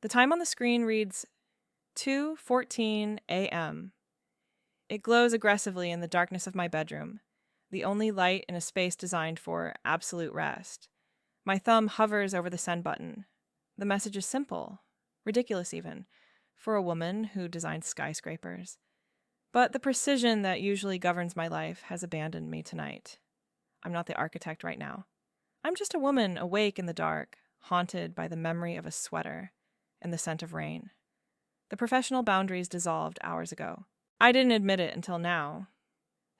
The time on the screen reads 2:14 a.m. It glows aggressively in the darkness of my bedroom, the only light in a space designed for absolute rest. My thumb hovers over the send button. The message is simple, ridiculous even, for a woman who designs skyscrapers. But the precision that usually governs my life has abandoned me tonight. I'm not the architect right now. I'm just a woman awake in the dark, haunted by the memory of a sweater and the scent of rain. The professional boundaries dissolved hours ago. I didn't admit it until now.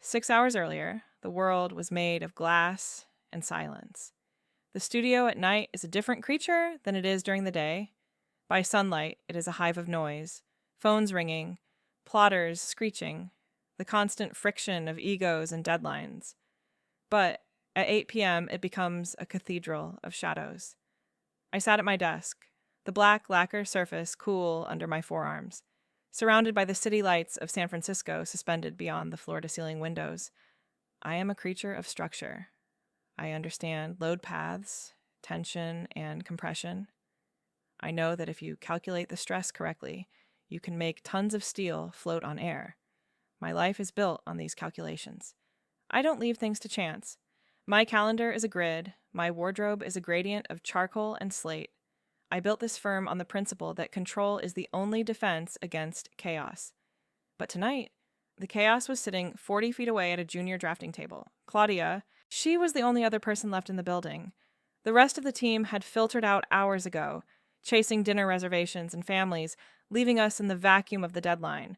6 hours earlier, the world was made of glass and silence. The studio at night is a different creature than it is during the day. By sunlight, it is a hive of noise, phones ringing, plotters screeching, the constant friction of egos and deadlines. But at 8 p.m., it becomes a cathedral of shadows. I sat at my desk, the black lacquer surface cool under my forearms, surrounded by the city lights of San Francisco suspended beyond the floor-to-ceiling windows. I am a creature of structure. I understand load paths, tension, and compression. I know that if you calculate the stress correctly, you can make tons of steel float on air. My life is built on these calculations. I don't leave things to chance. My calendar is a grid. My wardrobe is a gradient of charcoal and slate. I built this firm on the principle that control is the only defense against chaos. But tonight, the chaos was sitting 40 feet away at a junior drafting table. Claudia, she was the only other person left in the building. The rest of the team had filtered out hours ago, chasing dinner reservations and families, leaving us in the vacuum of the deadline.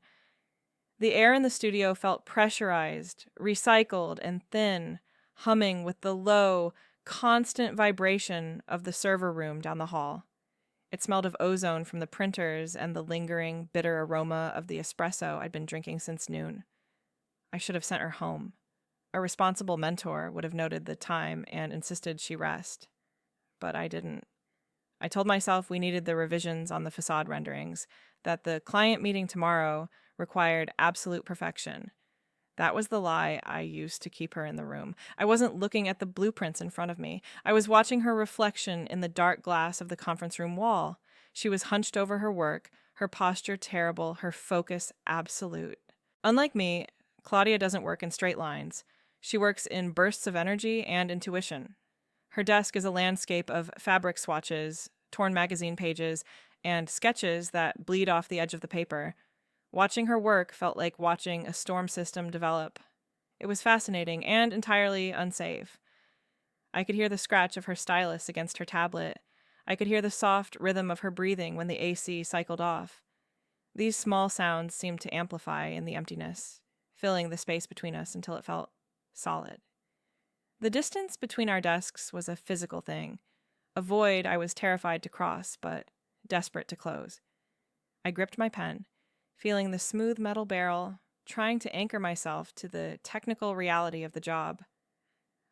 The air in the studio felt pressurized, recycled, and thin, humming with the low, constant vibration of the server room down the hall. It smelled of ozone from the printers and the lingering, bitter aroma of the espresso I'd been drinking since noon. I should have sent her home. A responsible mentor would have noted the time and insisted she rest. But I didn't. I told myself we needed the revisions on the facade renderings, that the client meeting tomorrow required absolute perfection. That was the lie I used to keep her in the room. I wasn't looking at the blueprints in front of me. I was watching her reflection in the dark glass of the conference room wall. She was hunched over her work, her posture terrible, her focus absolute. Unlike me, Claudia doesn't work in straight lines. She works in bursts of energy and intuition. Her desk is a landscape of fabric swatches, torn magazine pages, and sketches that bleed off the edge of the paper. Watching her work felt like watching a storm system develop. It was fascinating and entirely unsafe. I could hear the scratch of her stylus against her tablet. I could hear the soft rhythm of her breathing when the AC cycled off. These small sounds seemed to amplify in the emptiness, filling the space between us until it felt solid. The distance between our desks was a physical thing, a void I was terrified to cross, but desperate to close. I gripped my pen, feeling the smooth metal barrel, trying to anchor myself to the technical reality of the job.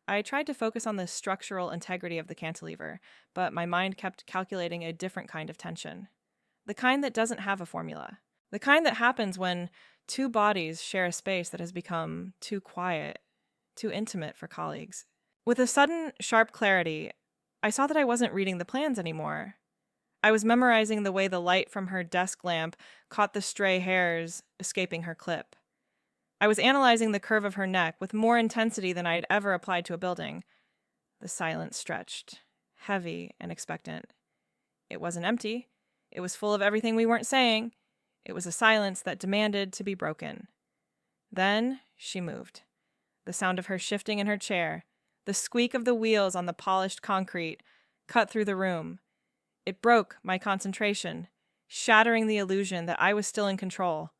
I tried to focus on the structural integrity of the cantilever, but my mind kept calculating a different kind of tension. The kind that doesn't have a formula. The kind that happens when two bodies share a space that has become too quiet, too intimate for colleagues. With a sudden, sharp clarity, I saw that I wasn't reading the plans anymore. I was memorizing the way the light from her desk lamp caught the stray hairs escaping her clip. I was analyzing the curve of her neck with more intensity than I had ever applied to a building. The silence stretched, heavy and expectant. It wasn't empty. It was full of everything we weren't saying. It was a silence that demanded to be broken. Then she moved. The sound of her shifting in her chair, the squeak of the wheels on the polished concrete, cut through the room. It broke my concentration, shattering the illusion that I was still in control.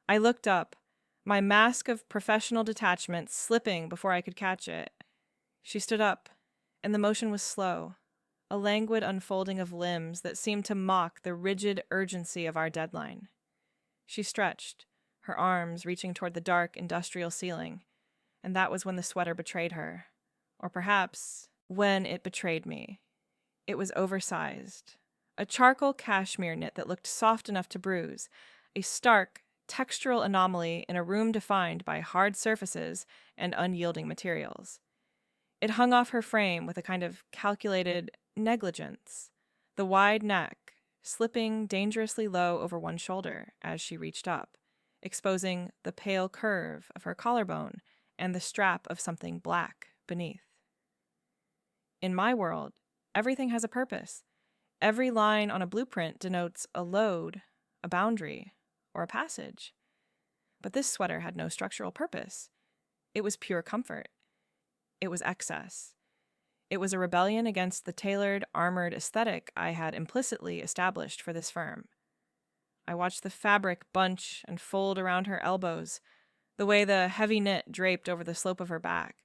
I looked up, my mask of professional detachment slipping before I could catch it. She stood up, and the motion was slow, a languid unfolding of limbs that seemed to mock the rigid urgency of our deadline. She stretched, her arms reaching toward the dark industrial ceiling, and that was when the sweater betrayed her. Or perhaps when it betrayed me. It was oversized, a charcoal cashmere knit that looked soft enough to bruise, a stark, textural anomaly in a room defined by hard surfaces and unyielding materials. It hung off her frame with a kind of calculated negligence, the wide neck, slipping dangerously low over one shoulder as she reached up, exposing the pale curve of her collarbone and the strap of something black beneath. In my world, everything has a purpose. Every line on a blueprint denotes a load, a boundary, or a passage. But this sweater had no structural purpose. It was pure comfort. It was excess. It was a rebellion against the tailored, armored aesthetic I had implicitly established for this firm. I watched the fabric bunch and fold around her elbows, the way the heavy knit draped over the slope of her back.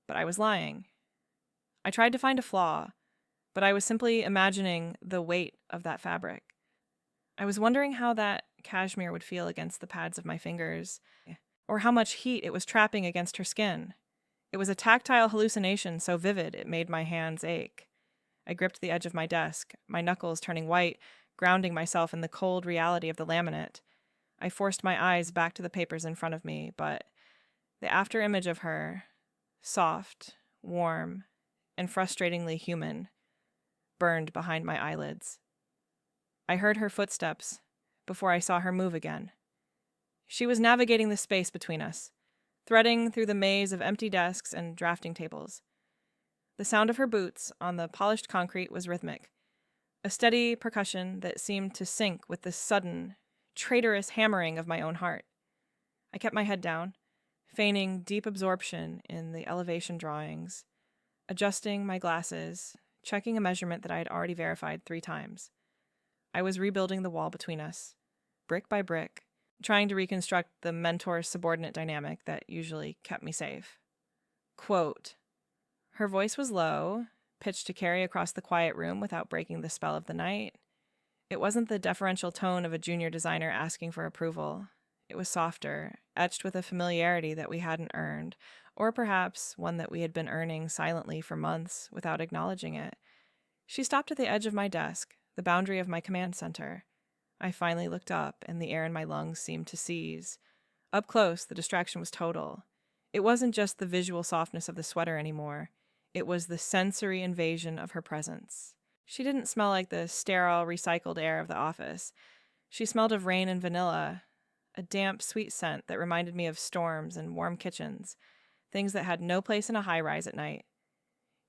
But I was lying. I tried to find a flaw, but I was simply imagining the weight of that fabric. I was wondering how that cashmere would feel against the pads of my fingers, or how much heat it was trapping against her skin. It was a tactile hallucination so vivid it made my hands ache. I gripped the edge of my desk, my knuckles turning white, grounding myself in the cold reality of the laminate. I forced my eyes back to the papers in front of me, but the after-image of her, soft, warm, and frustratingly human, burned behind my eyelids. I heard her footsteps before I saw her move again. She was navigating the space between us, threading through the maze of empty desks and drafting tables. The sound of her boots on the polished concrete was rhythmic, a steady percussion that seemed to sync with the sudden, traitorous hammering of my own heart. I kept my head down, feigning deep absorption in the elevation drawings, adjusting my glasses, checking a measurement that I had already verified 3 times. I was rebuilding the wall between us, brick by brick, trying to reconstruct the mentor-subordinate dynamic that usually kept me safe. Quote, her voice was low, pitched to carry across the quiet room without breaking the spell of the night. It wasn't the deferential tone of a junior designer asking for approval. It was softer, etched with a familiarity that we hadn't earned, or perhaps one that we had been earning silently for months without acknowledging it. She stopped at the edge of my desk, the boundary of my command center. I finally looked up, and the air in my lungs seemed to seize. Up close, the distraction was total. It wasn't just the visual softness of the sweater anymore. It was the sensory invasion of her presence. She didn't smell like the sterile, recycled air of the office. She smelled of rain and vanilla, a damp, sweet scent that reminded me of storms and warm kitchens, things that had no place in a high-rise at night.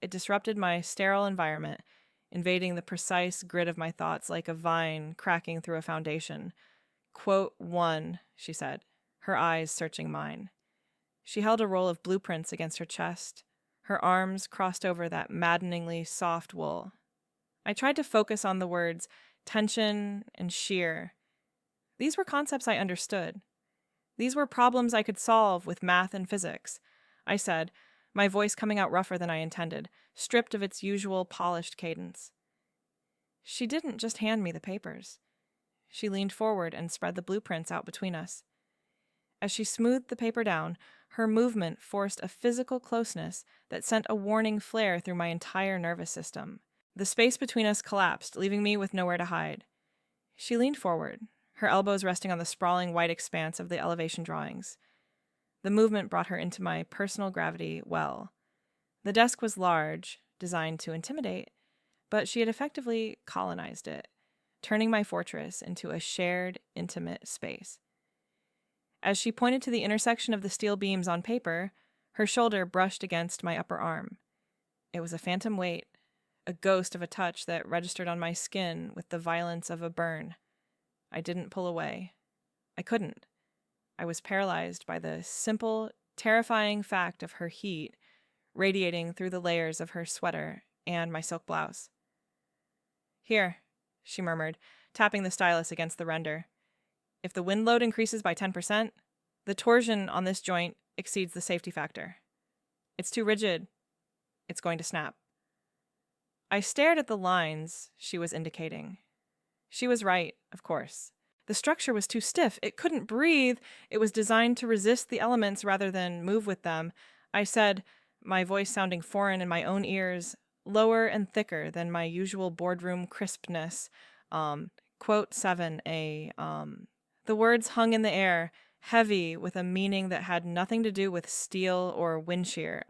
It disrupted my sterile environment, invading the precise grid of my thoughts like a vine cracking through a foundation. Quote 1, she said, her eyes searching mine. She held a roll of blueprints against her chest, her arms crossed over that maddeningly soft wool. I tried to focus on the words tension and shear. These were concepts I understood. These were problems I could solve with math and physics. I said, my voice coming out rougher than I intended, stripped of its usual polished cadence. She didn't just hand me the papers. She leaned forward and spread the blueprints out between us. As she smoothed the paper down, her movement forced a physical closeness that sent a warning flare through my entire nervous system. The space between us collapsed, leaving me with nowhere to hide. She leaned forward, her elbows resting on the sprawling white expanse of the elevation drawings. The movement brought her into my personal gravity well. The desk was large, designed to intimidate, but she had effectively colonized it, turning my fortress into a shared, intimate space. As she pointed to the intersection of the steel beams on paper, her shoulder brushed against my upper arm. It was a phantom weight, a ghost of a touch that registered on my skin with the violence of a burn. I didn't pull away. I couldn't. I was paralyzed by the simple, terrifying fact of her heat radiating through the layers of her sweater and my silk blouse. Here, she murmured, tapping the stylus against the render. If the wind load increases by 10%, the torsion on this joint exceeds the safety factor. It's too rigid. It's going to snap. I stared at the lines she was indicating. She was right, of course. The structure was too stiff. It couldn't breathe. It was designed to resist the elements rather than move with them. I said, my voice sounding foreign in my own ears, lower and thicker than my usual boardroom crispness. Quote 7, The words hung in the air, heavy with a meaning that had nothing to do with steel or wind shear.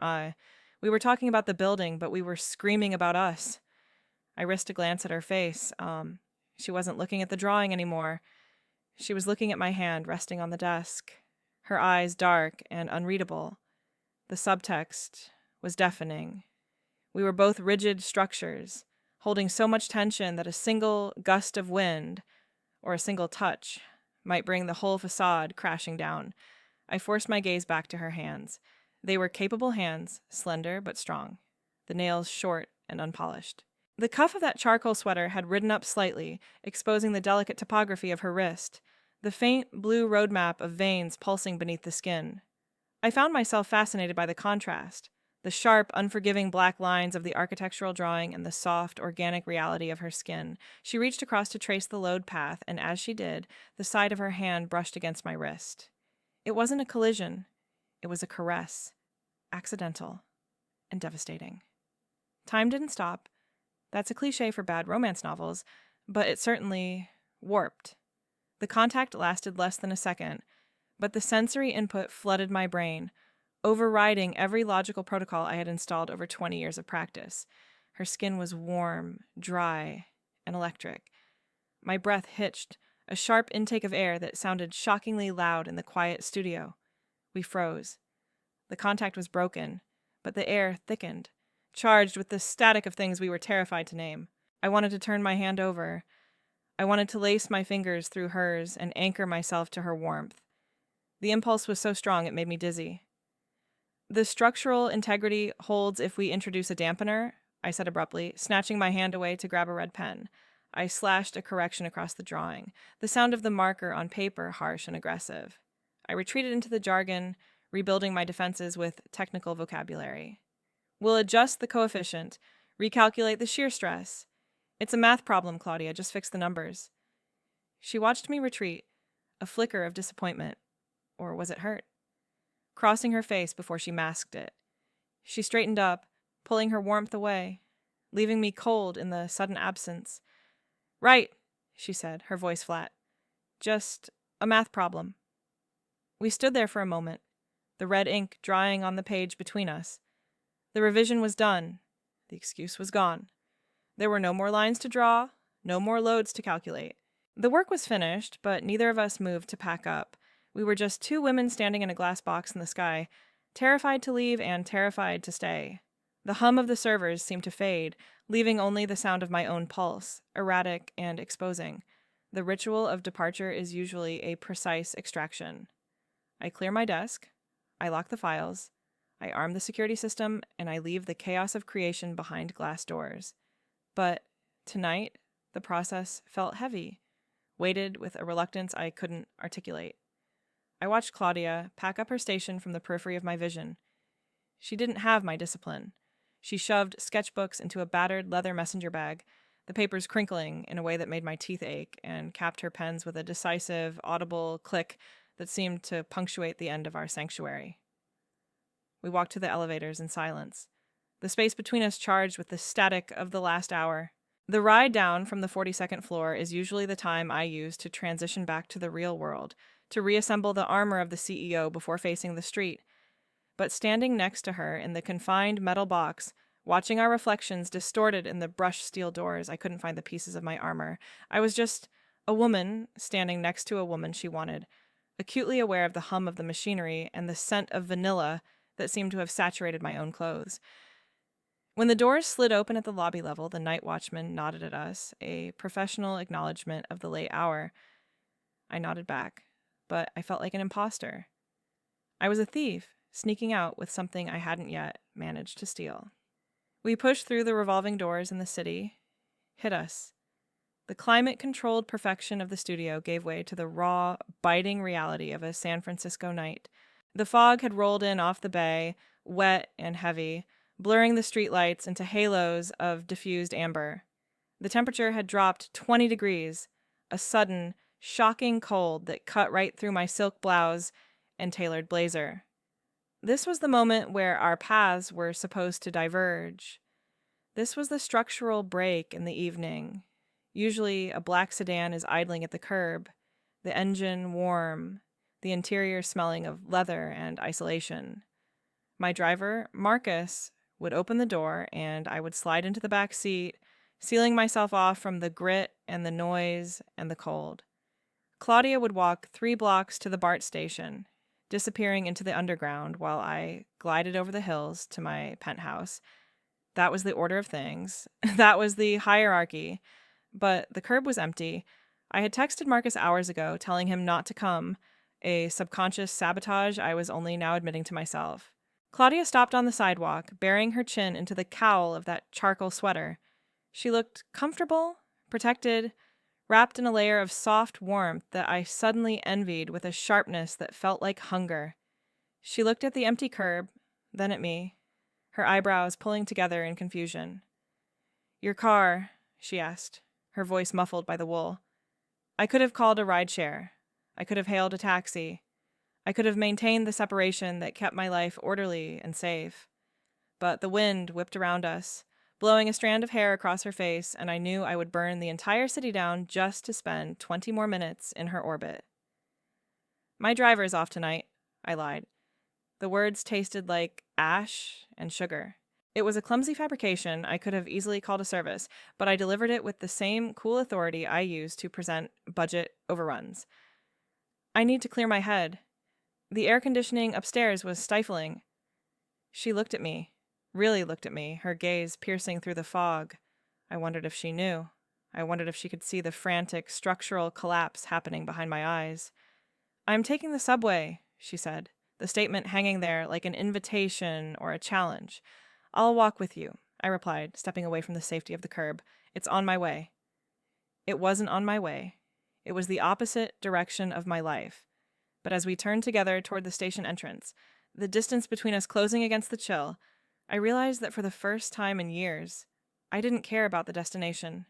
We were talking about the building, but we were screaming about us. I risked a glance at her face. She wasn't looking at the drawing anymore. She was looking at my hand resting on the desk, her eyes dark and unreadable. The subtext was deafening. We were both rigid structures, holding so much tension that a single gust of wind, or a single touch, might bring the whole facade crashing down. I forced my gaze back to her hands. They were capable hands, slender but strong, the nails short and unpolished. The cuff of that charcoal sweater had ridden up slightly, exposing the delicate topography of her wrist, the faint blue roadmap of veins pulsing beneath the skin. I found myself fascinated by the contrast, the sharp, unforgiving black lines of the architectural drawing and the soft, organic reality of her skin. She reached across to trace the load path, and as she did, the side of her hand brushed against my wrist. It wasn't a collision. It was a caress, accidental and devastating. Time didn't stop. That's a cliche for bad romance novels, but it certainly warped. The contact lasted less than a second, but the sensory input flooded my brain, overriding every logical protocol I had installed over 20 years of practice. Her skin was warm, dry, and electric. My breath hitched, a sharp intake of air that sounded shockingly loud in the quiet studio. We froze. The contact was broken, but the air thickened, charged with the static of things we were terrified to name. I wanted to turn my hand over. I wanted to lace my fingers through hers and anchor myself to her warmth. The impulse was so strong it made me dizzy. The structural integrity holds if we introduce a dampener, I said abruptly, snatching my hand away to grab a red pen. I slashed a correction across the drawing, the sound of the marker on paper harsh and aggressive. I retreated into the jargon, rebuilding my defenses with technical vocabulary. We'll adjust the coefficient, recalculate the shear stress. It's a math problem, Claudia, just fix the numbers. She watched me retreat, a flicker of disappointment. Or was it hurt? Crossing her face before she masked it. She straightened up, pulling her warmth away, leaving me cold in the sudden absence. Right, she said, her voice flat. Just a math problem. We stood there for a moment, the red ink drying on the page between us. The revision was done. The excuse was gone. There were no more lines to draw, no more loads to calculate. The work was finished, but neither of us moved to pack up. We were just two women standing in a glass box in the sky, terrified to leave and terrified to stay. The hum of the servers seemed to fade, leaving only the sound of my own pulse, erratic and exposing. The ritual of departure is usually a precise extraction. I clear my desk, I lock the files, I arm the security system, and I leave the chaos of creation behind glass doors. But tonight, the process felt heavy, weighted with a reluctance I couldn't articulate. I watched Claudia pack up her station from the periphery of my vision. She didn't have my discipline. She shoved sketchbooks into a battered leather messenger bag, the papers crinkling in a way that made my teeth ache, and capped her pens with a decisive, audible click that seemed to punctuate the end of our sanctuary. We walked to the elevators in silence, the space between us charged with the static of the last hour. The ride down from the 42nd floor is usually the time I use to transition back to the real world, to reassemble the armor of the CEO before facing the street. But standing next to her in the confined metal box, watching our reflections distorted in the brushed steel doors, I couldn't find the pieces of my armor. I was just a woman standing next to a woman she wanted, acutely aware of the hum of the machinery and the scent of vanilla that seemed to have saturated my own clothes. When the doors slid open at the lobby level, the night watchman nodded at us, a professional acknowledgement of the late hour. I nodded back, but I felt like an imposter. I was a thief, sneaking out with something I hadn't yet managed to steal. We pushed through the revolving doors in the city, hit us. The climate-controlled perfection of the studio gave way to the raw, biting reality of a San Francisco night. The fog had rolled in off the bay, wet and heavy, blurring the streetlights into halos of diffused amber. The temperature had dropped 20 degrees, a sudden, shocking cold that cut right through my silk blouse and tailored blazer. This was the moment where our paths were supposed to diverge. This was the structural break in the evening. Usually a black sedan is idling at the curb, the engine warm, the interior smelling of leather and isolation. My driver, Marcus, would open the door and I would slide into the back seat, sealing myself off from the grit and the noise and the cold. Claudia would walk 3 blocks to the BART station, disappearing into the underground while I glided over the hills to my penthouse. That was the order of things. That was the hierarchy. But the curb was empty. I had texted Marcus hours ago, telling him not to come, a subconscious sabotage I was only now admitting to myself. Claudia stopped on the sidewalk, burying her chin into the cowl of that charcoal sweater. She looked comfortable, protected, wrapped in a layer of soft warmth that I suddenly envied with a sharpness that felt like hunger. She looked at the empty curb, then at me, her eyebrows pulling together in confusion. "Your car," she asked, her voice muffled by the wool. I could have called a rideshare. I could have hailed a taxi. I could have maintained the separation that kept my life orderly and safe. But the wind whipped around us, blowing a strand of hair across her face, and I knew I would burn the entire city down just to spend 20 more minutes in her orbit. "My driver's off tonight," I lied. The words tasted like ash and sugar. It was a clumsy fabrication I could have easily called a service, but I delivered it with the same cool authority I use to present budget overruns. "I need to clear my head. The air conditioning upstairs was stifling." She looked at me, really looked at me, her gaze piercing through the fog. I wondered if she knew. I wondered if she could see the frantic structural collapse happening behind my eyes. "I'm taking the subway," she said, the statement hanging there like an invitation or a challenge. "I'll walk with you," I replied, stepping away from the safety of the curb. "It's on my way." It wasn't on my way. It was the opposite direction of my life. But as we turned together toward the station entrance, the distance between us closing against the chill, I realized that for the first time in years, I didn't care about the destination.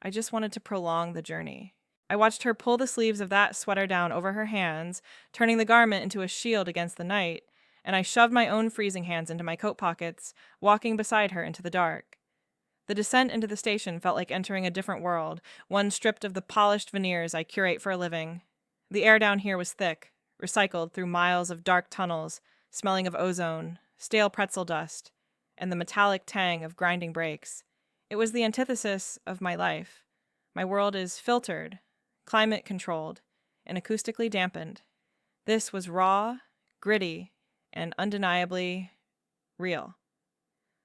I just wanted to prolong the journey. I watched her pull the sleeves of that sweater down over her hands, turning the garment into a shield against the night, and I shoved my own freezing hands into my coat pockets, walking beside her into the dark. The descent into the station felt like entering a different world, one stripped of the polished veneers I curate for a living. The air down here was thick, recycled through miles of dark tunnels, smelling of ozone, stale pretzel dust, and the metallic tang of grinding brakes. It was the antithesis of my life. My world is filtered, climate-controlled, and acoustically dampened. This was raw, gritty, and undeniably real.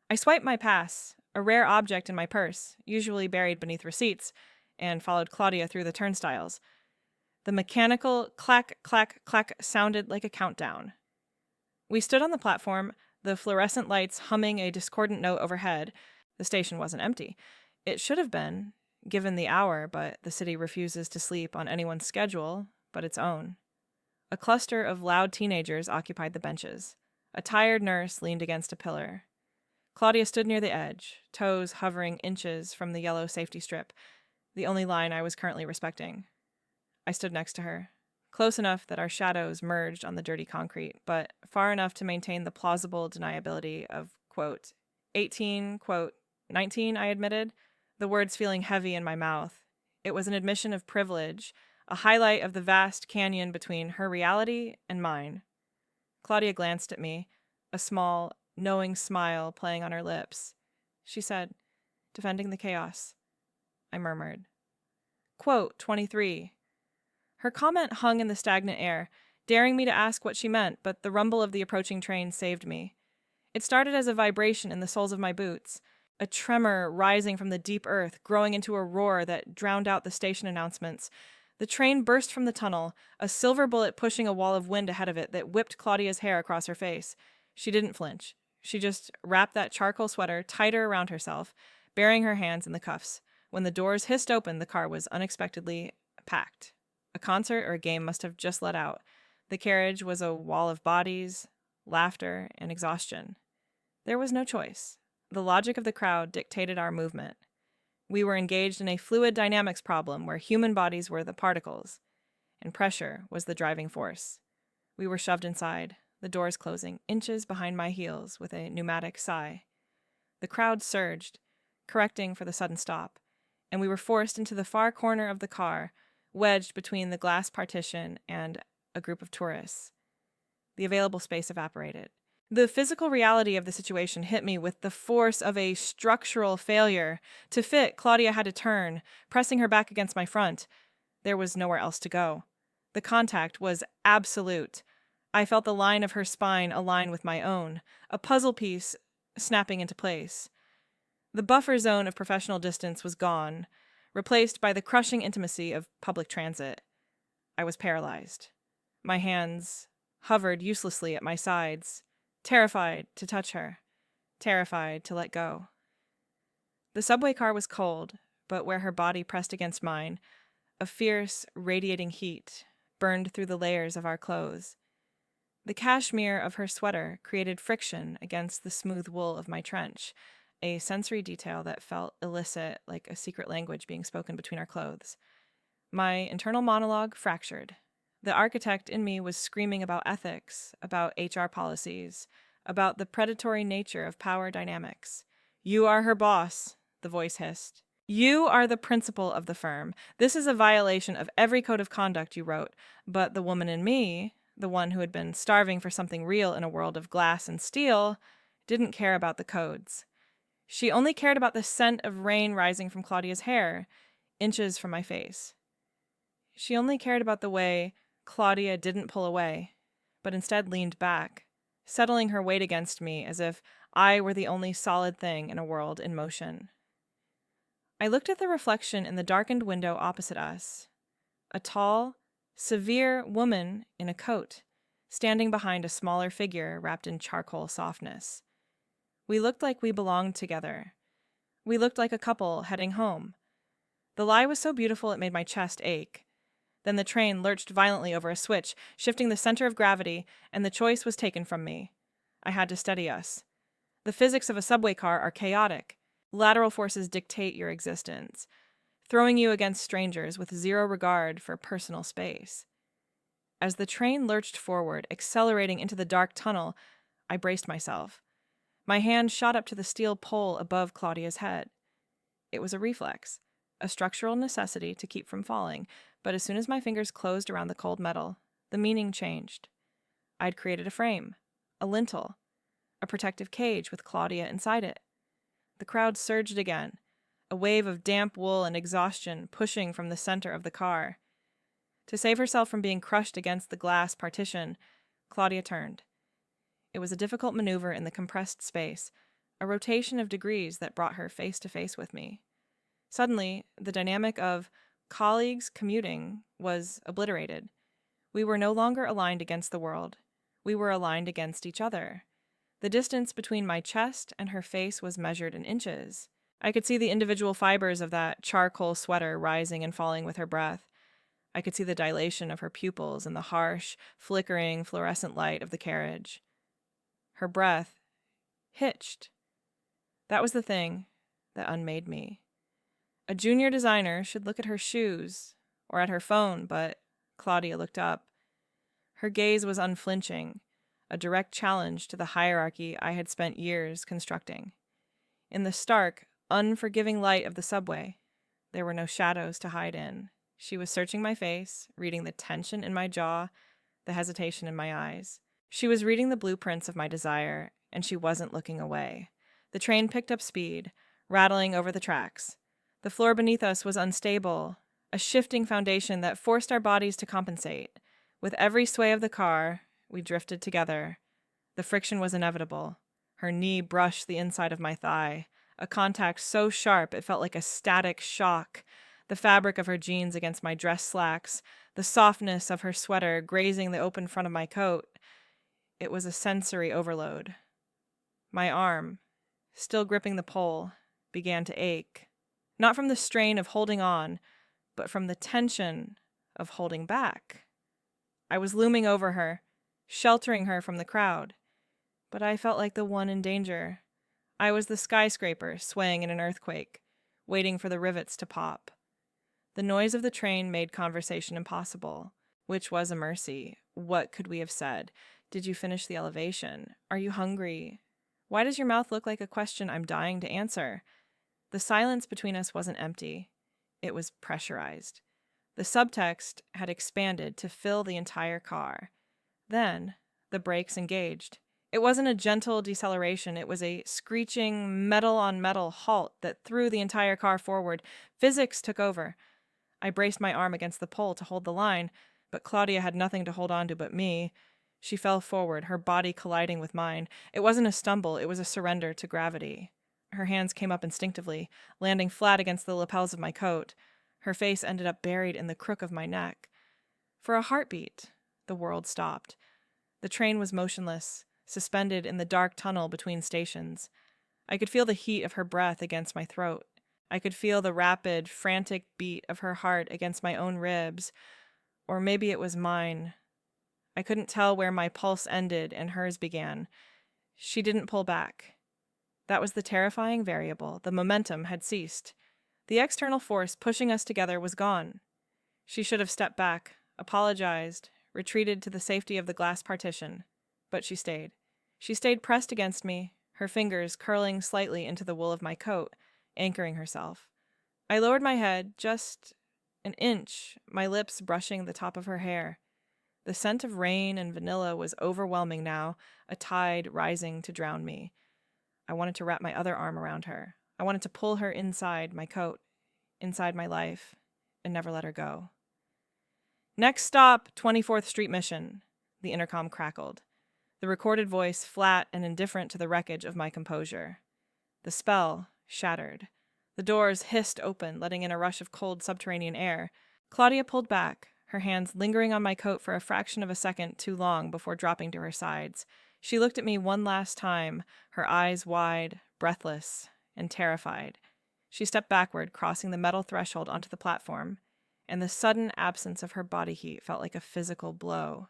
I swiped my pass, a rare object in my purse, usually buried beneath receipts, and followed Claudia through the turnstiles. The mechanical clack, clack, clack sounded like a countdown. We stood on the platform, the fluorescent lights humming a discordant note overhead. The station wasn't empty. It should have been, given the hour, but the city refuses to sleep on anyone's schedule but its own. A cluster of loud teenagers occupied the benches. A tired nurse leaned against a pillar. Claudia stood near the edge, toes hovering inches from the yellow safety strip, the only line I was currently respecting. I stood next to her, close enough that our shadows merged on the dirty concrete, but far enough to maintain the plausible deniability of, quote, 18, quote, 19, I admitted, the words feeling heavy in my mouth. It was an admission of privilege, a highlight of the vast canyon between her reality and mine. Claudia glanced at me, a small, knowing smile playing on her lips. She said, "Defending the chaos." I murmured, "Quote 23. Her comment hung in the stagnant air, daring me to ask what she meant, but the rumble of the approaching train saved me. It started as a vibration in the soles of my boots, a tremor rising from the deep earth, growing into a roar that drowned out the station announcements. The train burst from the tunnel, a silver bullet pushing a wall of wind ahead of it that whipped Claudia's hair across her face. She didn't flinch. She just wrapped that charcoal sweater tighter around herself, burying her hands in the cuffs. When the doors hissed open, the car was unexpectedly packed. A concert or a game must have just let out. The carriage was a wall of bodies, laughter, and exhaustion. There was no choice. The logic of the crowd dictated our movement. We were engaged in a fluid dynamics problem where human bodies were the particles, and pressure was the driving force. We were shoved inside, the doors closing inches behind my heels with a pneumatic sigh. The crowd surged, correcting for the sudden stop, and we were forced into the far corner of the car, wedged between the glass partition and a group of tourists. The available space evaporated. The physical reality of the situation hit me with the force of a structural failure. To fit, Claudia had to turn, pressing her back against my front. There was nowhere else to go. The contact was absolute. I felt the line of her spine align with my own, a puzzle piece snapping into place. The buffer zone of professional distance was gone, replaced by the crushing intimacy of public transit. I was paralyzed. My hands hovered uselessly at my sides, terrified to touch her, terrified to let go. The subway car was cold, but where her body pressed against mine, a fierce, radiating heat burned through the layers of our clothes. The cashmere of her sweater created friction against the smooth wool of my trench, a sensory detail that felt illicit, like a secret language being spoken between our clothes. My internal monologue fractured. The architect in me was screaming about ethics, about HR policies, about the predatory nature of power dynamics. "You are her boss," the voice hissed. "You are the principal of the firm. This is a violation of every code of conduct you wrote." But the woman in me, the one who had been starving for something real in a world of glass and steel, didn't care about the codes. She only cared about the scent of rain rising from Claudia's hair, inches from my face. She only cared about the way Claudia didn't pull away, but instead leaned back, settling her weight against me as if I were the only solid thing in a world in motion. I looked at the reflection in the darkened window opposite us. A tall, severe woman in a coat, standing behind a smaller figure wrapped in charcoal softness. We looked like we belonged together. We looked like a couple heading home. The lie was so beautiful it made my chest ache. Then the train lurched violently over a switch, shifting the center of gravity, and the choice was taken from me. I had to steady us. The physics of a subway car are chaotic. Lateral forces dictate your existence, throwing you against strangers with zero regard for personal space. As the train lurched forward, accelerating into the dark tunnel, I braced myself. My hand shot up to the steel pole above Claudia's head. It was a reflex, a structural necessity to keep from falling, but as soon as my fingers closed around the cold metal, the meaning changed. I'd created a frame, a lintel, a protective cage with Claudia inside it. The crowd surged again, a wave of damp wool and exhaustion pushing from the center of the car. To save herself from being crushed against the glass partition, Claudia turned. It was a difficult maneuver in the compressed space, a rotation of degrees that brought her face to face with me. Suddenly, the dynamic of colleagues commuting was obliterated. We were no longer aligned against the world. We were aligned against each other. The distance between my chest and her face was measured in inches. I could see the individual fibers of that charcoal sweater rising and falling with her breath. I could see the dilation of her pupils in the harsh, flickering, fluorescent light of the carriage. Her breath hitched. That was the thing that unmade me. A junior designer should look at her shoes or at her phone, but Claudia looked up. Her gaze was unflinching, a direct challenge to the hierarchy I had spent years constructing. In the stark, unforgiving light of the subway, there were no shadows to hide in. She was searching my face, reading the tension in my jaw, the hesitation in my eyes. She was reading the blueprints of my desire, and she wasn't looking away. The train picked up speed, rattling over the tracks. The floor beneath us was unstable, a shifting foundation that forced our bodies to compensate. With every sway of the car, we drifted together. The friction was inevitable. Her knee brushed the inside of my thigh, a contact so sharp it felt like a static shock. The fabric of her jeans against my dress slacks, the softness of her sweater grazing the open front of my coat. It was a sensory overload. My arm, still gripping the pole, began to ache. Not from the strain of holding on, but from the tension of holding back. I was looming over her, sheltering her from the crowd, but I felt like the one in danger. I was the skyscraper swaying in an earthquake, waiting for the rivets to pop. The noise of the train made conversation impossible, which was a mercy. What could we have said? Did you finish the elevation? Are you hungry? Why does your mouth look like a question I'm dying to answer? The silence between us wasn't empty. It was pressurized. The subtext had expanded to fill the entire car. Then, the brakes engaged, It wasn't a gentle deceleration, it was a screeching metal-on-metal halt that threw the entire car forward. Physics took over. I braced my arm against the pole to hold the line, but Claudia had nothing to hold on to but me. She fell forward, her body colliding with mine. It wasn't a stumble, it was a surrender to gravity. Her hands came up instinctively, landing flat against the lapels of my coat. Her face ended up buried in the crook of my neck. For a heartbeat, the world stopped. The train was motionless, suspended in the dark tunnel between stations. I could feel the heat of her breath against my throat. I could feel the rapid, frantic beat of her heart against my own ribs. Or maybe it was mine. I couldn't tell where my pulse ended and hers began. She didn't pull back. That was the terrifying variable. The momentum had ceased. The external force pushing us together was gone. She should have stepped back, apologized, retreated to the safety of the glass partition. But she stayed. She stayed pressed against me, her fingers curling slightly into the wool of my coat, anchoring herself. I lowered my head just an inch, my lips brushing the top of her hair. The scent of rain and vanilla was overwhelming now, a tide rising to drown me. I wanted to wrap my other arm around her. I wanted to pull her inside my coat, inside my life, and never let her go. "Next stop, 24th Street Mission," the intercom crackled. The recorded voice flat and indifferent to the wreckage of my composure. The spell shattered. The doors hissed open, letting in a rush of cold subterranean air. Claudia pulled back, her hands lingering on my coat for a fraction of a second too long before dropping to her sides. She looked at me one last time, her eyes wide, breathless, and terrified. She stepped backward, crossing the metal threshold onto the platform, and the sudden absence of her body heat felt like a physical blow.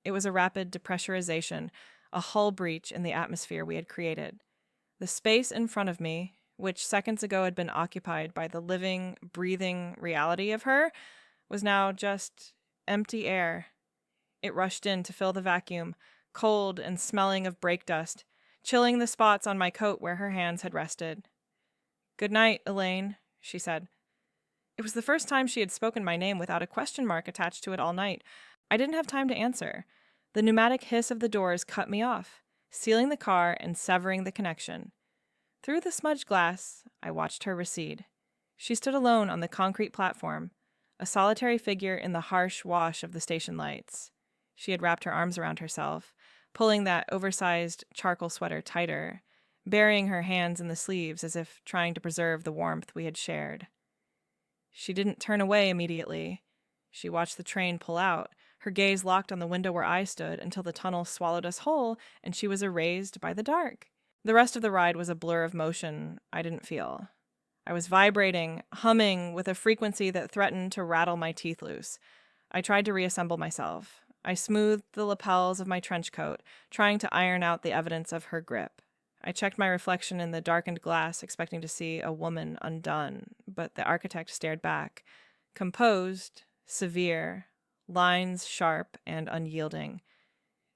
It was a rapid depressurization, a hull breach in the atmosphere we had created. The space in front of me, which seconds ago had been occupied by the living, breathing reality of her, was now just empty air. It rushed in to fill the vacuum, cold and smelling of brake dust, chilling the spots on my coat where her hands had rested. "Good night, Elaine," she said. It was the first time she had spoken my name without a question mark attached to it all night. I didn't have time to answer. The pneumatic hiss of the doors cut me off, sealing the car and severing the connection. Through the smudged glass, I watched her recede. She stood alone on the concrete platform, a solitary figure in the harsh wash of the station lights. She had wrapped her arms around herself, pulling that oversized charcoal sweater tighter, burying her hands in the sleeves as if trying to preserve the warmth we had shared. She didn't turn away immediately. She watched the train pull out, her gaze locked on the window where I stood until the tunnel swallowed us whole and she was erased by the dark. The rest of the ride was a blur of motion I didn't feel. I was vibrating, humming with a frequency that threatened to rattle my teeth loose. I tried to reassemble myself. I smoothed the lapels of my trench coat, trying to iron out the evidence of her grip. I checked my reflection in the darkened glass, expecting to see a woman undone, but the architect stared back, composed, severe, lines sharp and unyielding.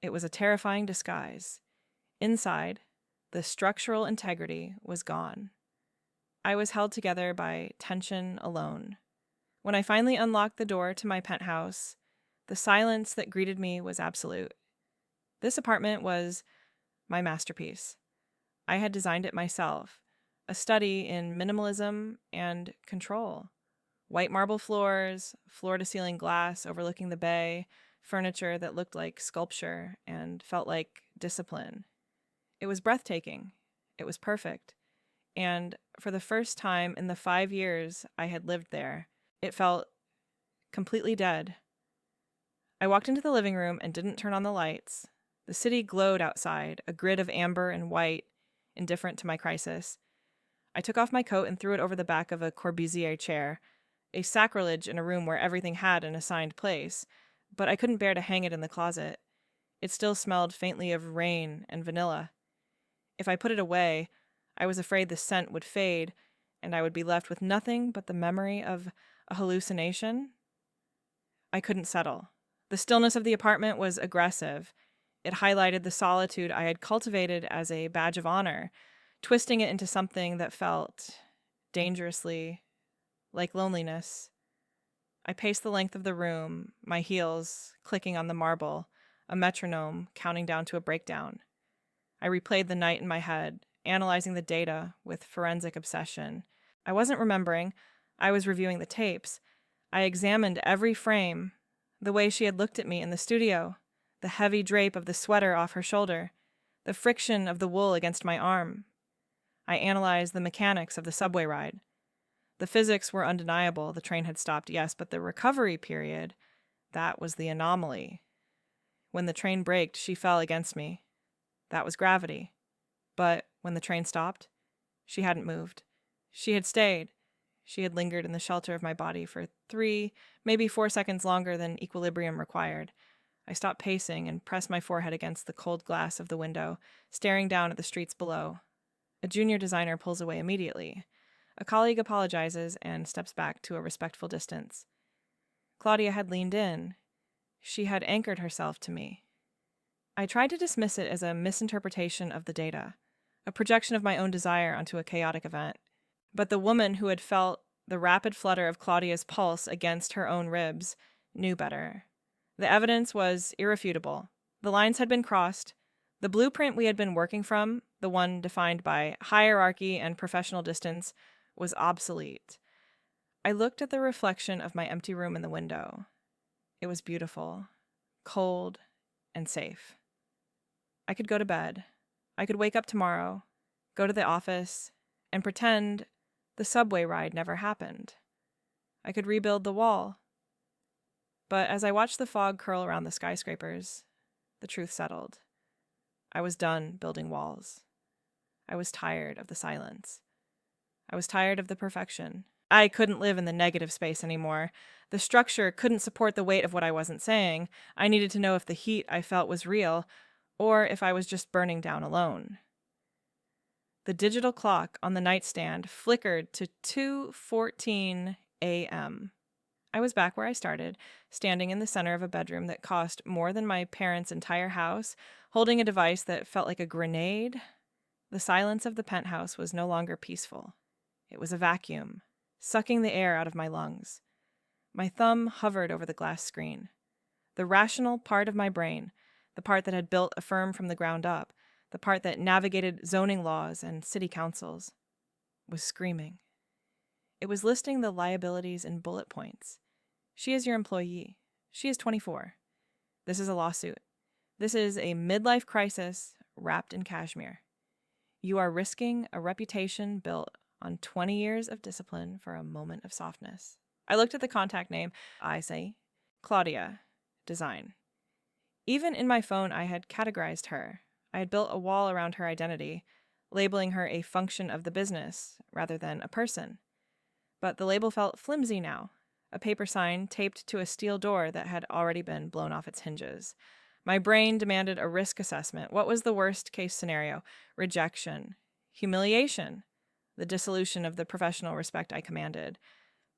It was a terrifying disguise. Inside, the structural integrity was gone. I was held together by tension alone. When I finally unlocked the door to my penthouse, the silence that greeted me was absolute. This apartment was my masterpiece. I had designed it myself, a study in minimalism and control. White marble floors, floor-to-ceiling glass overlooking the bay, furniture that looked like sculpture and felt like discipline. It was breathtaking. It was perfect. And for the first time in the 5 years I had lived there, it felt completely dead. I walked into the living room and didn't turn on the lights. The city glowed outside, a grid of amber and white, indifferent to my crisis. I took off my coat and threw it over the back of a Corbusier chair, a sacrilege in a room where everything had an assigned place, but I couldn't bear to hang it in the closet. It still smelled faintly of rain and vanilla. If I put it away, I was afraid the scent would fade, and I would be left with nothing but the memory of a hallucination. I couldn't settle. The stillness of the apartment was aggressive. It highlighted the solitude I had cultivated as a badge of honor, twisting it into something that felt dangerously like loneliness. I paced the length of the room, my heels clicking on the marble, a metronome counting down to a breakdown. I replayed the night in my head, analyzing the data with forensic obsession. I wasn't remembering. I was reviewing the tapes. I examined every frame, the way she had looked at me in the studio, the heavy drape of the sweater off her shoulder, the friction of the wool against my arm. I analyzed the mechanics of the subway ride. The physics were undeniable. The train had stopped, yes, but the recovery period, that was the anomaly. When the train braked, she fell against me. That was gravity. But when the train stopped, she hadn't moved. She had stayed. She had lingered in the shelter of my body for 3, maybe 4 seconds longer than equilibrium required. I stopped pacing and pressed my forehead against the cold glass of the window, staring down at the streets below. A junior designer pulls away immediately. A colleague apologizes and steps back to a respectful distance. Claudia had leaned in. She had anchored herself to me. I tried to dismiss it as a misinterpretation of the data, a projection of my own desire onto a chaotic event. But the woman who had felt the rapid flutter of Claudia's pulse against her own ribs knew better. The evidence was irrefutable. The lines had been crossed. The blueprint we had been working from, the one defined by hierarchy and professional distance, was obsolete. I looked at the reflection of my empty room in the window. It was beautiful, cold, and safe. I could go to bed. I could wake up tomorrow, go to the office, and pretend the subway ride never happened. I could rebuild the wall. But as I watched the fog curl around the skyscrapers, the truth settled. I was done building walls. I was tired of the silence. I was tired of the perfection. I couldn't live in the negative space anymore. The structure couldn't support the weight of what I wasn't saying. I needed to know if the heat I felt was real, or if I was just burning down alone. The digital clock on the nightstand flickered to 2:14 a.m. I was back where I started, standing in the center of a bedroom that cost more than my parents' entire house, holding a device that felt like a grenade. The silence of the penthouse was no longer peaceful. It was a vacuum, sucking the air out of my lungs. My thumb hovered over the glass screen. The rational part of my brain, the part that had built a firm from the ground up, the part that navigated zoning laws and city councils, was screaming. It was listing the liabilities in bullet points. She is your employee. She is 24. This is a lawsuit. This is a midlife crisis wrapped in cashmere. You are risking a reputation built on 20 years of discipline for a moment of softness. I looked at the contact name. I say, Claudia, design. Even in my phone, I had categorized her. I had built a wall around her identity, labeling her a function of the business rather than a person. But the label felt flimsy now, a paper sign taped to a steel door that had already been blown off its hinges. My brain demanded a risk assessment. What was the worst-case scenario? Rejection. Humiliation. The dissolution of the professional respect I commanded.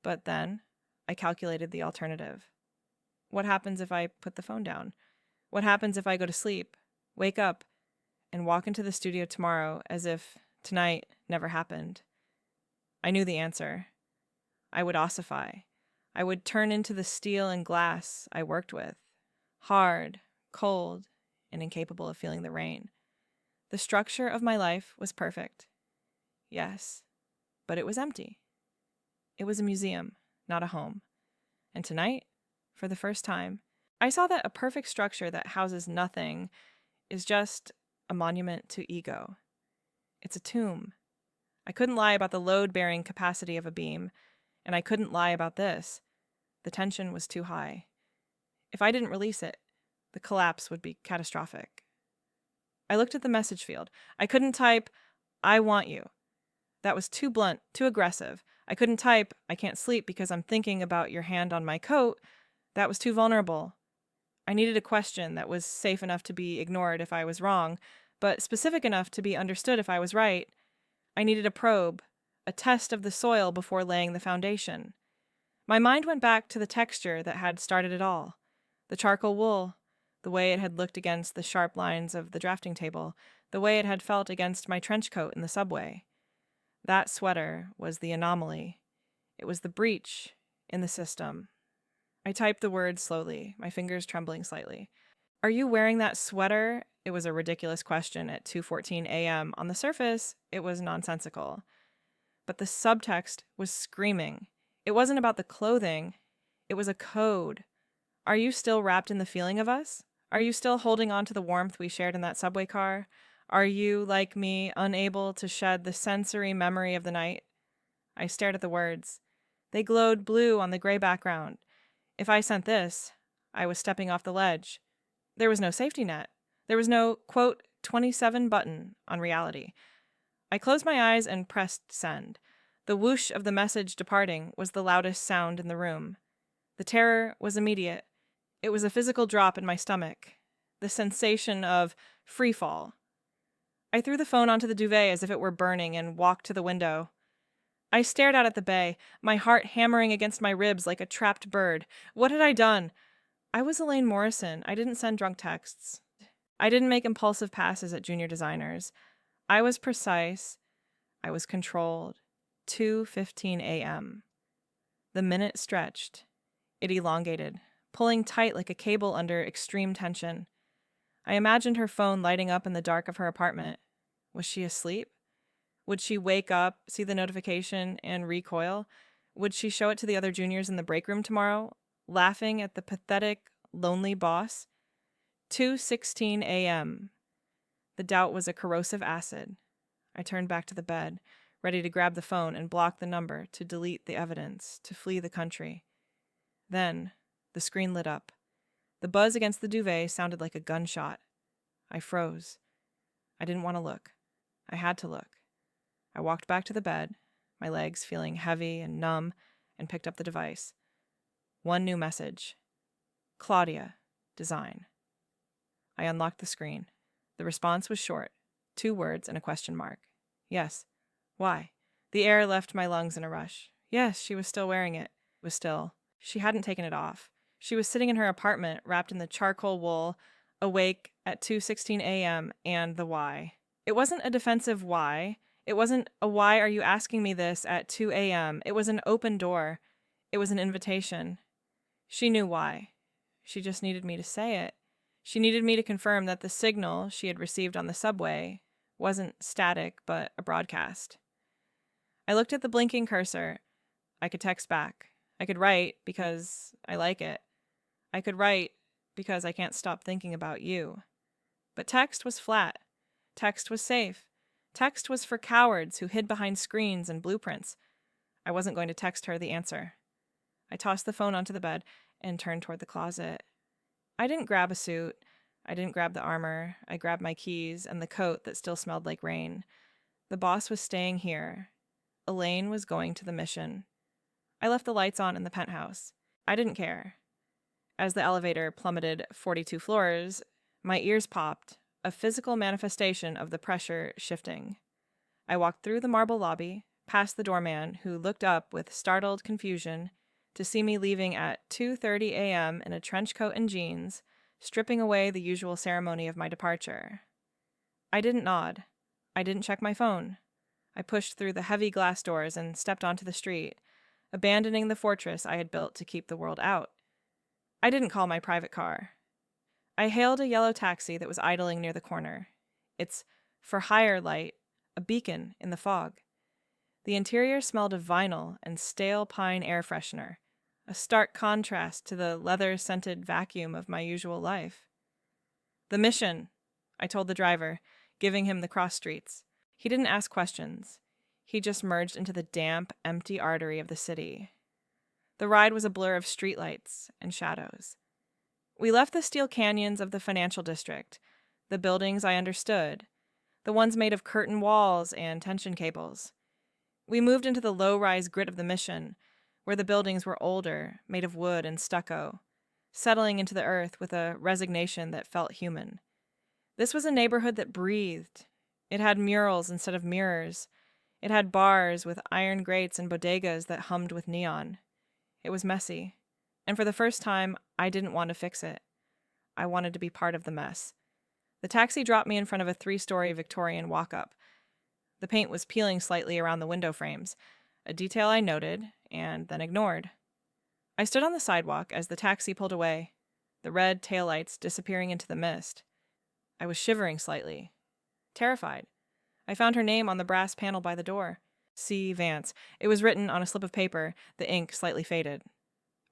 But then, I calculated the alternative. What happens if I put the phone down? What happens if I go to sleep, wake up, and walk into the studio tomorrow as if tonight never happened? I knew the answer. I would ossify. I would turn into the steel and glass I worked with, hard, cold, and incapable of feeling the rain. The structure of my life was perfect. Yes, but it was empty. It was a museum, not a home. And tonight, for the first time, I saw that a perfect structure that houses nothing is just a monument to ego. It's a tomb. I couldn't lie about the load-bearing capacity of a beam, and I couldn't lie about this. The tension was too high. If I didn't release it, the collapse would be catastrophic. I looked at the message field. I couldn't type, "I want you." That was too blunt, too aggressive. I couldn't type, "I can't sleep because I'm thinking about your hand on my coat." That was too vulnerable. I needed a question that was safe enough to be ignored if I was wrong, but specific enough to be understood if I was right. I needed a probe, a test of the soil before laying the foundation. My mind went back to the texture that had started it all. The charcoal wool, the way it had looked against the sharp lines of the drafting table, the way it had felt against my trench coat in the subway. That sweater was the anomaly. It was the breach in the system. I typed the words slowly, my fingers trembling slightly. Are you wearing that sweater? It was a ridiculous question at 2:14 a.m. On the surface, it was nonsensical. But the subtext was screaming. It wasn't about the clothing. It was a code. Are you still wrapped in the feeling of us? Are you still holding on to the warmth we shared in that subway car? Are you, like me, unable to shed the sensory memory of the night? I stared at the words. They glowed blue on the gray background. If I sent this, I was stepping off the ledge. There was no safety net. There was no, quote, 27 button on reality. I closed my eyes and pressed send. The whoosh of the message departing was the loudest sound in the room. The terror was immediate. It was a physical drop in my stomach. The sensation of free fall. I threw the phone onto the duvet as if it were burning and walked to the window. I stared out at the bay, my heart hammering against my ribs like a trapped bird. What had I done? I was Elaine Morrison. I didn't send drunk texts. I didn't make impulsive passes at junior designers. I was precise. I was controlled. 2:15 a.m. The minute stretched. It elongated, pulling tight like a cable under extreme tension. I imagined her phone lighting up in the dark of her apartment. Was she asleep? Would she wake up, see the notification, and recoil? Would she show it to the other juniors in the break room tomorrow, laughing at the pathetic, lonely boss? 2:16 a.m. The doubt was a corrosive acid. I turned back to the bed, ready to grab the phone and block the number, to delete the evidence, to flee the country. Then, the screen lit up. The buzz against the duvet sounded like a gunshot. I froze. I didn't want to look. I had to look. I walked back to the bed, my legs feeling heavy and numb, and picked up the device. One new message. Claudia, design. I unlocked the screen. The response was short, 2 words and a question mark. Yes. Why? The air left my lungs in a rush. Yes, she was still wearing it. It was still. She hadn't taken it off. She was sitting in her apartment, wrapped in the charcoal wool, awake at 2:16 a.m., and the why. It wasn't a defensive why. It wasn't a why are you asking me this at 2 a.m. It was an open door. It was an invitation. She knew why. She just needed me to say it. She needed me to confirm that the signal she had received on the subway wasn't static, but a broadcast. I looked at the blinking cursor. I could text back. I could write because I like it. I could write because I can't stop thinking about you. But text was flat. Text was safe. Text was for cowards who hid behind screens and blueprints. I wasn't going to text her the answer. I tossed the phone onto the bed and turned toward the closet. I didn't grab a suit. I didn't grab the armor. I grabbed my keys and the coat that still smelled like rain. The boss was staying here. Elaine was going to the mission. I left the lights on in the penthouse. I didn't care. As the elevator plummeted 42 floors, my ears popped, a physical manifestation of the pressure shifting. I walked through the marble lobby, past the doorman, who looked up with startled confusion to see me leaving at 2:30 a.m. in a trench coat and jeans, stripping away the usual ceremony of my departure. I didn't nod. I didn't check my phone. I pushed through the heavy glass doors and stepped onto the street, abandoning the fortress I had built to keep the world out. I didn't call my private car. I hailed a yellow taxi that was idling near the corner. Its for-hire light, a beacon in the fog. The interior smelled of vinyl and stale pine air freshener, a stark contrast to the leather-scented vacuum of my usual life. The mission, I told the driver, giving him the cross streets. He didn't ask questions. He just merged into the damp, empty artery of the city. The ride was a blur of streetlights and shadows. We left the steel canyons of the financial district, the buildings I understood, the ones made of curtain walls and tension cables. We moved into the low-rise grit of the mission, where the buildings were older, made of wood and stucco, settling into the earth with a resignation that felt human. This was a neighborhood that breathed. It had murals instead of mirrors. It had bars with iron grates and bodegas that hummed with neon. It was messy, and for the first time, I didn't want to fix it. I wanted to be part of the mess. The taxi dropped me in front of a 3-story Victorian walk-up. The paint was peeling slightly around the window frames, a detail I noted and then ignored. I stood on the sidewalk as the taxi pulled away. the red taillights disappearing into the mist. I was shivering slightly, terrified. I found her name on the brass panel by the door. C. Vance. It was written on a slip of paper, the ink slightly faded.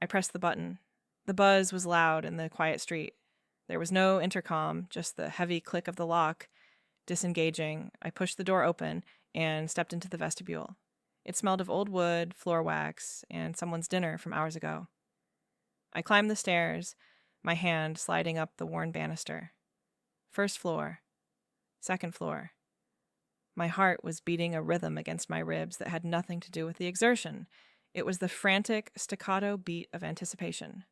I pressed the button. The buzz was loud in the quiet street. There was no intercom, just the heavy click of the lock. Disengaging, I pushed the door open and stepped into the vestibule. It smelled of old wood, floor wax, and someone's dinner from hours ago. I climbed the stairs, my hand sliding up the worn banister. First floor. Second floor. My heart was beating a rhythm against my ribs that had nothing to do with the exertion. It was the frantic, staccato beat of anticipation.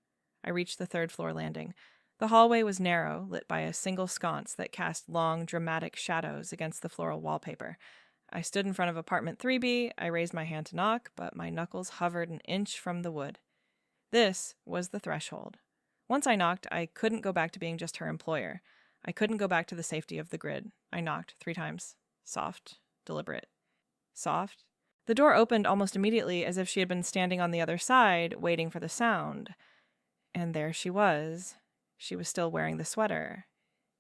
I reached the third floor landing. The hallway was narrow, lit by a single sconce that cast long, dramatic shadows against the floral wallpaper. I stood in front of apartment 3B. I raised my hand to knock, but my knuckles hovered an inch from the wood. This was the threshold. Once I knocked, I couldn't go back to being just her employer. I couldn't go back to the safety of the grid. I knocked 3 times. Soft, deliberate. Soft. The door opened almost immediately, as if she had been standing on the other side, waiting for the sound. And there she was. She was still wearing the sweater.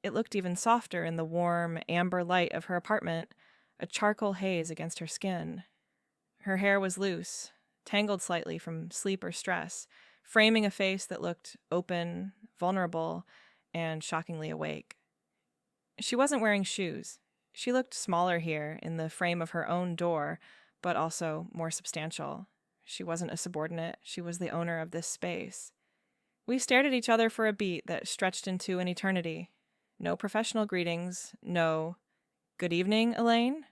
It looked even softer in the warm, amber light of her apartment, a charcoal haze against her skin. Her hair was loose, tangled slightly from sleep or stress, framing a face that looked open, vulnerable, and shockingly awake. She wasn't wearing shoes. She looked smaller here in the frame of her own door, but also more substantial. She wasn't a subordinate. She was the owner of this space. We stared at each other for a beat that stretched into an eternity. No professional greetings, no, "Good evening, Elaine?"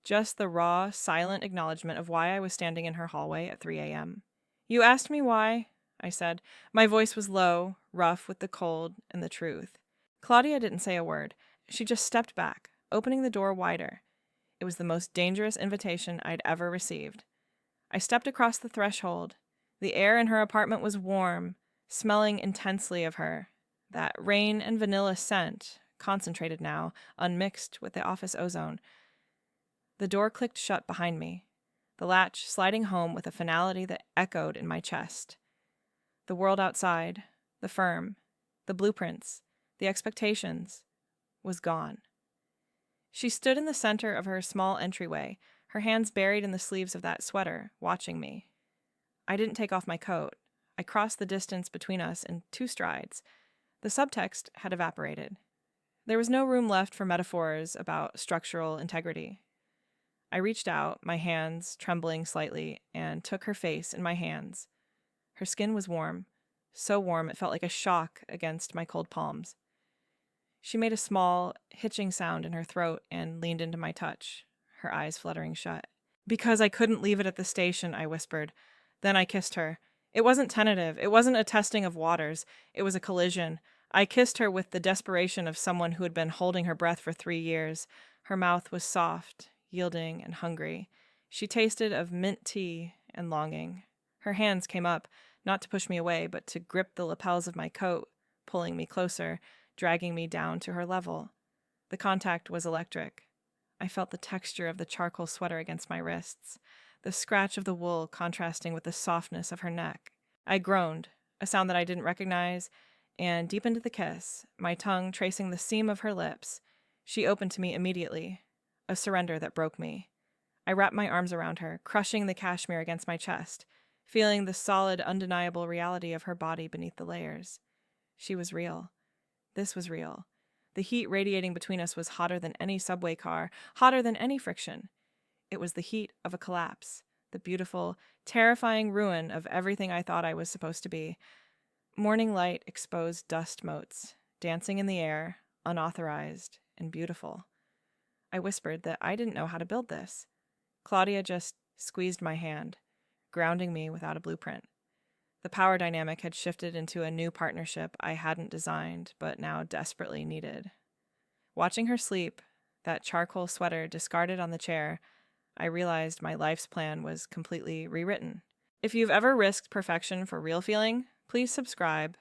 Just the raw, silent acknowledgement of why I was standing in her hallway at 3 a.m. "You asked me why," I said. My voice was low, rough with the cold and the truth. Claudia didn't say a word. She just stepped back, opening the door wider. It was the most dangerous invitation I'd ever received. I stepped across the threshold. The air in her apartment was warm, smelling intensely of her. That rain and vanilla scent, concentrated now, unmixed with the office ozone. The door clicked shut behind me, the latch sliding home with a finality that echoed in my chest. The world outside, the firm, the blueprints, the expectations, was gone. She stood in the center of her small entryway, her hands buried in the sleeves of that sweater, watching me. I didn't take off my coat. I crossed the distance between us in 2 strides. The subtext had evaporated. There was no room left for metaphors about structural integrity. I reached out, my hands trembling slightly, and took her face in my hands. Her skin was warm, so warm it felt like a shock against my cold palms. She made a small, hitching sound in her throat and leaned into my touch, her eyes fluttering shut. "Because I couldn't leave it at the station," I whispered. Then I kissed her. It wasn't tentative. It wasn't a testing of waters. It was a collision. I kissed her with the desperation of someone who had been holding her breath for 3 years. Her mouth was soft, yielding, and hungry. She tasted of mint tea and longing. Her hands came up, not to push me away, but to grip the lapels of my coat, pulling me closer, dragging me down to her level. The contact was electric. I felt the texture of the charcoal sweater against my wrists, the scratch of the wool contrasting with the softness of her neck. I groaned, a sound that I didn't recognize, and deep into the kiss, my tongue tracing the seam of her lips. She opened to me immediately, a surrender that broke me. I wrapped my arms around her, crushing the cashmere against my chest, feeling the solid, undeniable reality of her body beneath the layers. She was real. This was real. The heat radiating between us was hotter than any subway car, hotter than any friction. It was the heat of a collapse, the beautiful, terrifying ruin of everything I thought I was supposed to be. Morning light exposed dust motes, dancing in the air, unauthorized and beautiful. I whispered that I didn't know how to build this. Claudia just squeezed my hand, grounding me without a blueprint. The power dynamic had shifted into a new partnership I hadn't designed, but now desperately needed. Watching her sleep, that charcoal sweater discarded on the chair, I realized my life's plan was completely rewritten. If you've ever risked perfection for real feeling, please subscribe